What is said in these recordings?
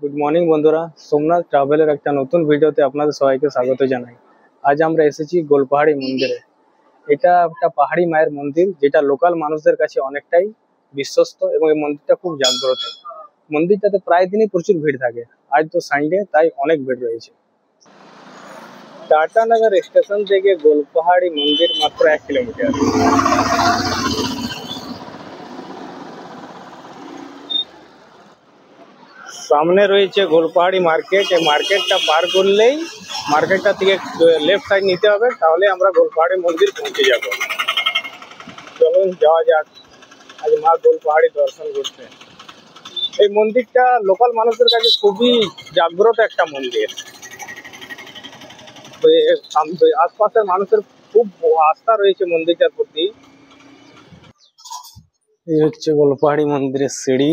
Good morning বন্ধুরা, সোমনাথ ট্রাভেলের একটা নতুন ভিডিওতে আপনাদের সবাইকে স্বাগত জানাই। আজ আমরা এসেছি গোলপাহাড়ি মন্দিরে। এটা একটা পাহাড়ি মায়ের মন্দির, যেটা লোকাল মানুষদের কাছে অনেকটাই বিশ্বস্ত এবং এই মন্দিরটা খুব জাগ্রত। মন্দিরটাতে প্রায় দিনই প্রচুর ভিড় থাকে। আজ তো সানডে, তাই অনেক ভিড় রয়েছে। টাটানগর স্টেশন থেকে গোলপাহাড়ি মন্দির মাত্র 1 কিলোমিটার। সামনে রয়েছে গোলপাহাড়ি মার্কেট। এই মার্কেটটা পার করলেই মার্কেটটা থেকে লেফট সাইড নিতে হবে, তাহলে আমরা গোলপাহাড়ি মন্দির পৌঁছে যাব। চলুন যাওয়া যাক আজ মা গোলপাহাড়ি দর্শন করতে। এই মন্দিরটা লোকাল মানুষদের কাছে খুবই জাগ্রত একটা মন্দির। তো আশপাশের মানুষের খুব আস্থা রয়েছে মন্দিরটার প্রতি। এই হচ্ছে গোলপাহাড়ি মন্দিরের সিঁড়ি।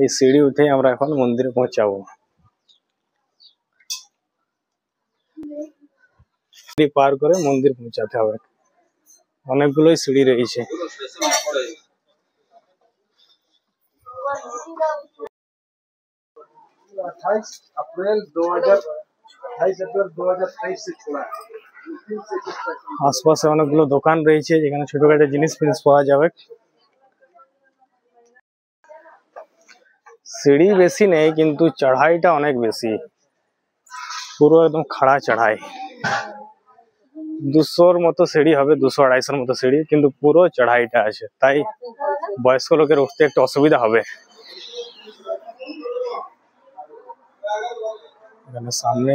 এই সিঁড়ি উঠে আমরা এখন মন্দিরে পৌঁছাবো। সিঁড়ি পার করে মন্দির পৌঁছাতে হবে। অনেকগুলোই সিঁড়ি রয়েছে। 28 अप्रैल 2023 से खुला है। আশপাশে অনেকগুলো দোকান রয়েছে, যেখানে ছোটখাটো জিনিস পাওয়া যাবে। সিঁড়ি বেশি নেই, কিন্তু চড়াইটা অনেক বেশি। পুরো একদম খাড়া চড়াই। 200-র মতো সিঁড়ি হবে, 200-250-র মতো সিঁড়ি, কিন্তু পুরো চড়াইটা আছে, তাই বয়স্ক লোকের উঠতে একটু অসুবিধা হবে। এখানে সামনে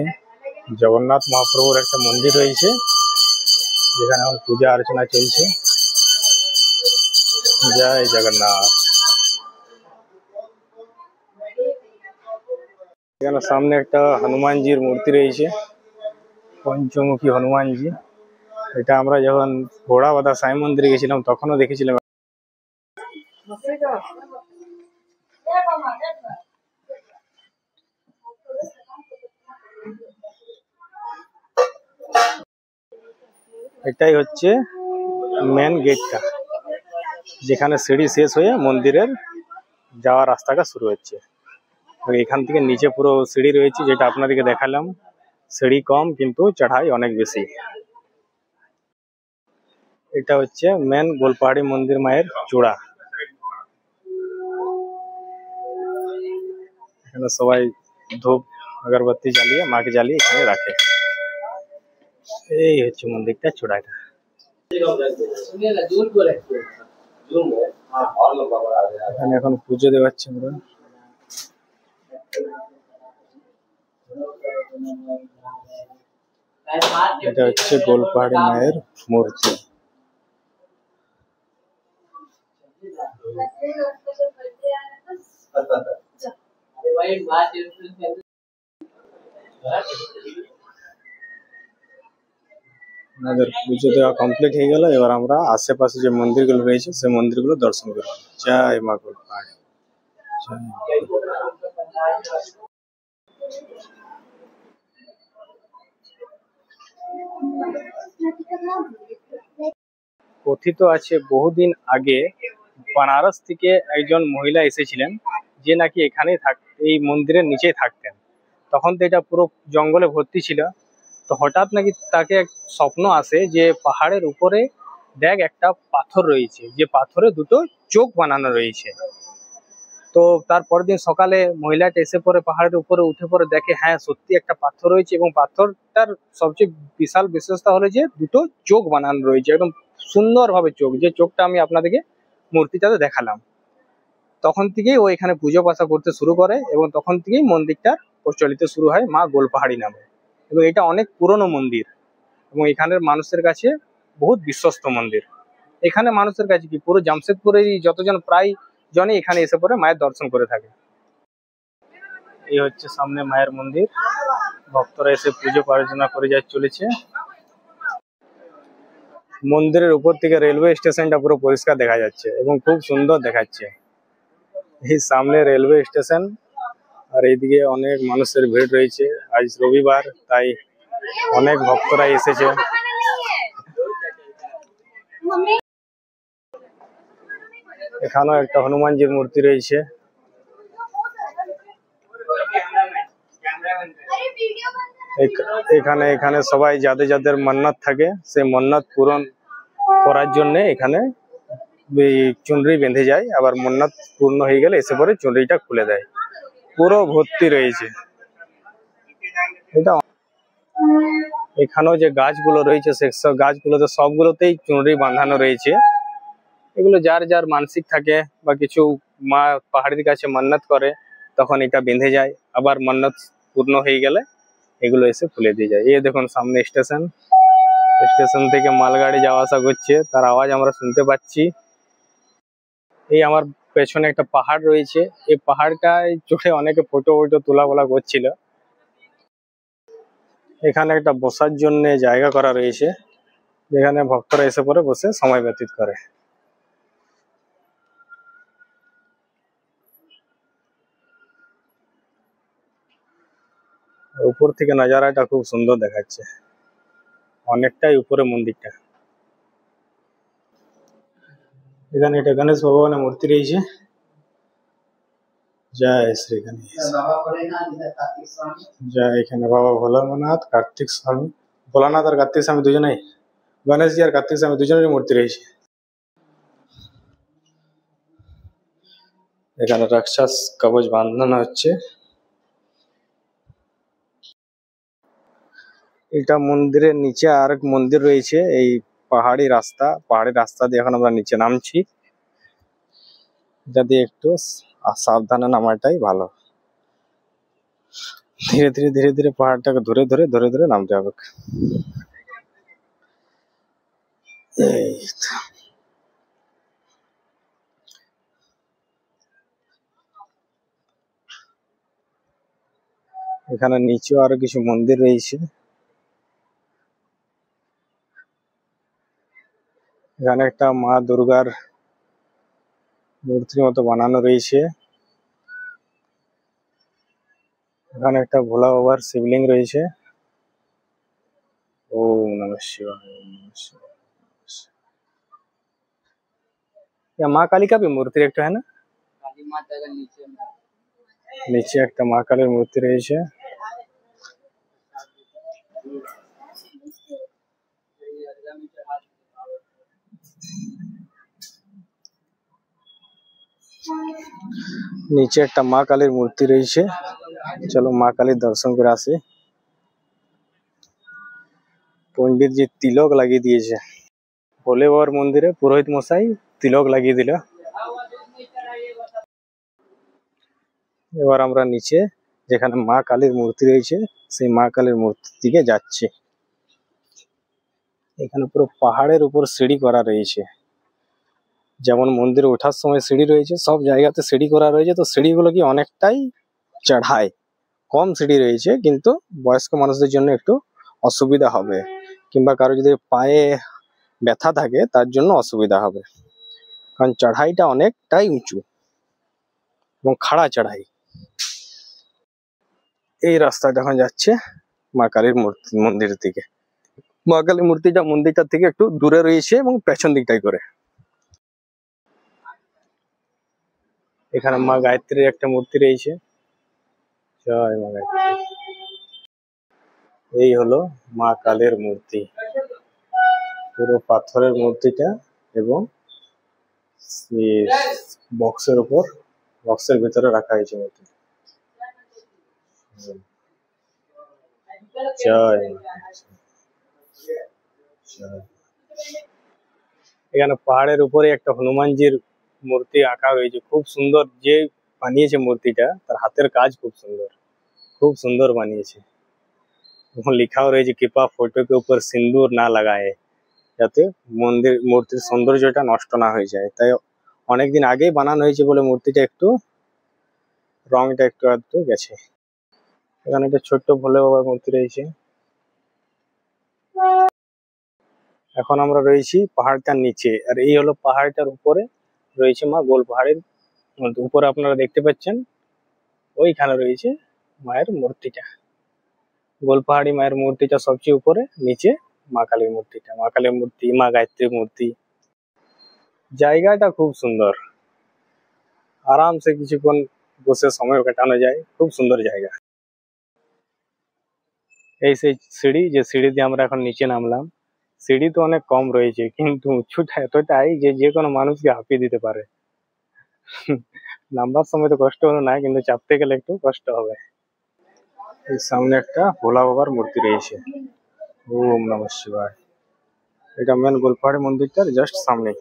জগন্নাথ মহাপ্রভুর একটা মন্দির রয়েছে, যেখানে এখন পূজা অর্চনা চলছে। জয় জগন্নাথ। এখানে সামনে একটা হনুমানজির মূর্তি রয়েছে, পঞ্চমুখী হনুমানজি। এটা আমরা যখন ঘোড়াবাধা সাই মন্দিরে গেছিলাম তখনও দেখেছিলাম। এটাই হচ্ছে মেন গেটটা, যেখানে সিঁড়ি শেষ হয়ে মন্দিরের যাওয়ার রাস্তাটা শুরু হচ্ছে। এখান থেকে নিচে পুরো সিঁড়ি রয়েছে, যেটা আপনাদেরকে দেখালাম। সিঁড়ি কম, কিন্তু চড়াই অনেক বেশি। এটা হচ্ছে মেন গোলপাহাড়ি মন্দির মায়ের চূড়া। এখানে সবাই ধূপ আগরবাতি জ্বালিয়ে মাকে জ্বালিয়ে এখানে রাখে। এই হচ্ছে মন্দিরটা চূড়াটা। এখানে এখন পুজো দেওয়াচ্ছে আমরা। এটা হচ্ছে গোলপাহাড়ি মায়ের মূর্তি। আমাদের পুজো দেওয়া কমপ্লিট হয়ে গেল। এবার আমরা আশেপাশে যে মন্দিরগুলো রয়েছে সেই মন্দিরগুলো দর্শন করব। জয় মা গোলপাহাড়ি। কথিত আছে বহুদিন আগে বানারস থেকে একজন মহিলা এসেছিলেন, যে নাকি এখানেই এই মন্দিরের নিচেই থাকতেন। তখন তো এটা পুরো জঙ্গলে ভর্তি ছিল। তো হঠাৎ নাকি তাকে এক স্বপ্ন আসে যে পাহাড়ের উপরে দেখ একটা পাথর রয়েছে, যে পাথরে দুটো চোখ বানানো রয়েছে। তো তার পরের দিন সকালে মহিলাটা এসে পরে পাহাড়ের উপরে উঠে পরে দেখে, হ্যাঁ সত্যি একটা পাথর রয়েছে, এবং পাথরটার সবচেয়ে বিশাল বিশেষতা হলো যে দুটো চোখ বানানো রয়েছে, একদম সুন্দরভাবে চোখ, যে চোখটা আমি আপনাদেরকে মূর্তিটাতে দেখালাম। তখন থেকেই ও এখানে পুজো পাশা করতে শুরু করে, এবং তখন থেকেই মন্দিরটা প্রচলিত শুরু হয় মা গোলপাহাড়ি নামে। এবং এটা অনেক পুরনো মন্দির, এবং এখানের মানুষের কাছে বহুত বিশ্বস্ত মন্দির। এখানে মানুষের কাছে কি পুরো জামশেদপুরের যতজন প্রায় জনই এখানে এসে পরে মায়ের দর্শন করে থাকে। এই হচ্ছে সামনে মায়ের মন্দির। ভক্তরা এসে পুজো প্রার্থনা করে চলেছে। মন্দিরের উপর থেকে রেলওয়ে স্টেশনটা পুরো পরিষ্কার দেখা যাচ্ছে এবং খুব সুন্দর দেখাচ্ছে। এই সামনে রেলওয়ে স্টেশন, আর এইদিকে অনেক মানুষের ভিড় রয়েছে। আজ রবিবার, তাই অনেক ভক্তরা এসেছে। এখানেও একটা হনুমানজির মূর্তি রয়েছে। এখানে এখানে সবাই যাদের যাদের মান্নাত থাকে সেই মান্নাত পূরণ করার জন্য এখানে এই চুনরি বেঁধে যায়, আবার মান্নাত পূর্ণ হয়ে গেলে এসে পরে চুনরিটা খুলে দেয়। পুরো ভর্তি রয়েছে এটা। এখানেও যে গাছগুলো রয়েছে সেসব গাছগুলোতে সবগুলোতেই চুনরি বাঁধানো রয়েছে। এগুলো যার যার মানসিক থাকে বা কিছু মা পাহাড়ির কাছে মান্নাত করে তখন এটা বেঁধে যায়, আবার মান্নাত পূর্ণ হয়ে গেলে এগুলো এসে খুলে দিয়ে যায়। এই দেখুন সামনে স্টেশন, স্টেশন থেকে মালগাড়ি যাওয়া আসা করছে, তার আওয়াজ আমরা শুনতে পাচ্ছি। এই আমার পেছনে একটা পাহাড় রয়েছে, এই পাহাড়টায় চড়ে অনেকে ফটো তোলা বলা করছিল। এখানে একটা বসার জন্য জায়গা করা রয়েছে, যেখানে ভক্তরা এসে পরে বসে সময় ব্যতীত করে। উপর থেকে নজারাটা খুব সুন্দর দেখাচ্ছে, অনেকটাই উপরে মন্দিরটা। এখানে একটা গণেশ ভগবানের মূর্তি রয়েছে। জয় শ্রী গণেশ। জয়। এখানে বাবা ভোলানাথ, কার্তিক স্বামী, ভোলানাথ আর কার্তিক স্বামী দুজনেই, গণেশজি আর কার্তিক স্বামী দুজনেরই মূর্তি রয়েছে। এখানে রাক্ষস কবচ বাঁধানো হচ্ছে। এটা মন্দিরের নিচে আর এক মন্দির রয়েছে। এই পাহাড়ি রাস্তা দিয়ে এখন আমরা নিচে নামছি। যদি একটু সাবধানে নামাটাই ভালো। ধীরে ধীরে ধীরে ধীরে পাহাড়টাকে ধরে ধরে ধরে ধরে নামতে হবে। এই তো। এখানে নিচেও আরো কিছু মন্দির রয়েছে। এখানে একটা মা দুর্গার মূর্তির মতো বানানো রয়েছে। এখানে একটা ভোলা বাবার শিবলিঙ্গ রয়েছে। ওম নমঃ শিবায়, ওম নমঃ শিবায়। या माँ काली का भी मूर्ति एक है ना, নিচে একটা মা কালীর মূর্তি রয়েছে। নিচে একটা মা কালীর মূর্তি রয়েছে। চলো মা কালীর দর্শন করে আসি। পণ্ডিতজি তিলক লাগিয়ে দিয়েছে। ভোলে বাবার মন্দিরে পুরোহিত মশাই তিলক লাগিয়ে দিল। এবার আমরা নিচে যেখানে মা কালীর মূর্তি রয়েছে সেই মা কালীর মূর্তির দিকে যাচ্ছি। এখানে পুরো পাহাড়ের উপর সিঁড়ি করা রয়েছে। যেমন মন্দিরে ওঠার সময় সিঁড়ি রয়েছে, সব জায়গাতে সিঁড়ি করা রয়েছে। তো সিঁড়িগুলো কি অনেকটাই চড়ায়, কম সিঁড়ি রয়েছে, কিন্তু বয়স্ক মানুষদের জন্য একটু অসুবিধা হবে, কিংবা কারো যদি পায়ে ব্যথা থাকে তার জন্য অসুবিধা হবে, কারণ চড়াইটা অনেকটাই উঁচু এবং খাড়া চড়াই। এই রাস্তাটা এখন যাচ্ছে মা কালীর মন্দিরের দিকে। মা কালীর মূর্তিটা মন্দিরটা থেকে একটু দূরে রয়েছে এবং পেছন দিকটাই করে। এখানে মা গায়ত্রীর একটা মূর্তি রয়েছে। জয় মা গায়ত্রী। এই হলো মা কালীর মূর্তি, পুরো পাথরের মূর্তিটা, এবং বক্সের উপর, বক্সের ভিতরে রাখা হয়েছে মূর্তি। জয়। এখানে পাহাড়ের উপরে একটা হনুমানজির মূর্তি আঁকা হয়েছে, খুব সুন্দর। যে বানিয়েছে মূর্তিটা তার হাতের কাজ খুব সুন্দর, খুব সুন্দর বানিয়েছে। লিখাও রয়েছে কৃপা फोटो के ऊपर सिंदूर ना लगाए, যাতে মূর্তির সৌন্দর্যটা নষ্ট না হয়ে যায়। তাই অনেকদিন আগেই বানানো হয়েছে বলে মূর্তিটা একটু রংটা একটু আধটু গেছে। এখানে একটা ছোট্ট ভোলে বাবার মূর্তি রয়েছে। এখন আমরা রয়েছি পাহাড়টার নিচে, আর এই হলো পাহাড়টার উপরে রয়েছে মা গোল পাহাড়ের উপরে আপনারা দেখতে পাচ্ছেন ওইখানে রয়েছে মায়ের মূর্তিটা। গোল পাহাড়ি মায়ের মূর্তিটা সবচেয়ে উপরে, নিচে মা কালীর মূর্তিটা, মা কালীর মূর্তি, মা গায়ত্রীর মূর্তি। জায়গাটা খুব সুন্দর, আরামসে কিছুক্ষণ বসে সময় কাটানো যায়, খুব সুন্দর জায়গা। এই সেই সিঁড়ি, যে সিঁড়ি দিয়ে আমরা এখন নিচে নামলাম। সিঁড়ি তো অনেক কম রয়েছে, কিন্তু উঁচুটা এতটাই যে যে কোনো মানুষকে হাঁপিয়ে দিতে পারে। নামবার সময় তো কষ্ট হলো না, কিন্তু চাপতে গেলে একটু কষ্ট হবে। এই সামনে একটা ভোলা বাবার মূর্তি রয়েছে। ওম নমঃ শিবায়। এটা মেন গোলপাহাড়ি মন্দিরটার জাস্ট সামনে।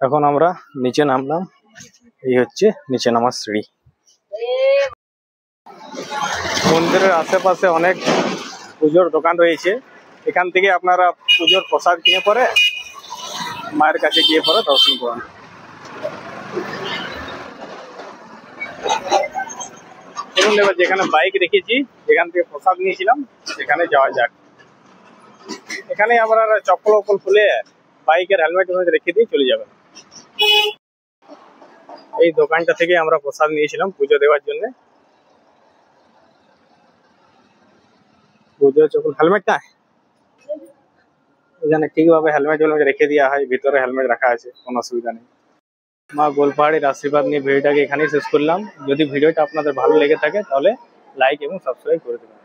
এখন আমরা নিচে নামলাম। এই হচ্ছে নিচে নামার সিঁড়ি। মন্দিরের আশেপাশে অনেক পুজোর দোকান রয়েছে। এখান থেকে আপনারা পুজোর প্রসাদ কিনে পরে মায়ের কাছে গিয়ে পরে দর্শন করুন। চলুন এবার যেখানে বাইক রেখেছি, যেখান থেকে প্রসাদ নিয়েছিলাম, সেখানে যাওয়া যাক। এখানে আপনারা চপ্পল ওপল খুলে বাইকের হেলমেট রেখে দিয়ে চলে যাবেন। এই দোকানটা থেকে আমরা প্রসাদ নিয়েছিলাম পুজো দেওয়ার জন্য। পুজো চপ্পল হেলমেটটা এখানে ঠিকভাবে হেলমেট রেখে দেওয়া হয়, ভিতরে হেলমেট রাখা আছে, কোনো অসুবিধা নেই। মা গোলপাহাড়ির আশীর্বাদ নিয়ে ভিডিওটাকে এখানেই শেষ করলাম। যদি ভিডিওটা আপনাদের ভালো লেগে থাকে তাহলে লাইক এবং সাবস্ক্রাইব করে দেবেন।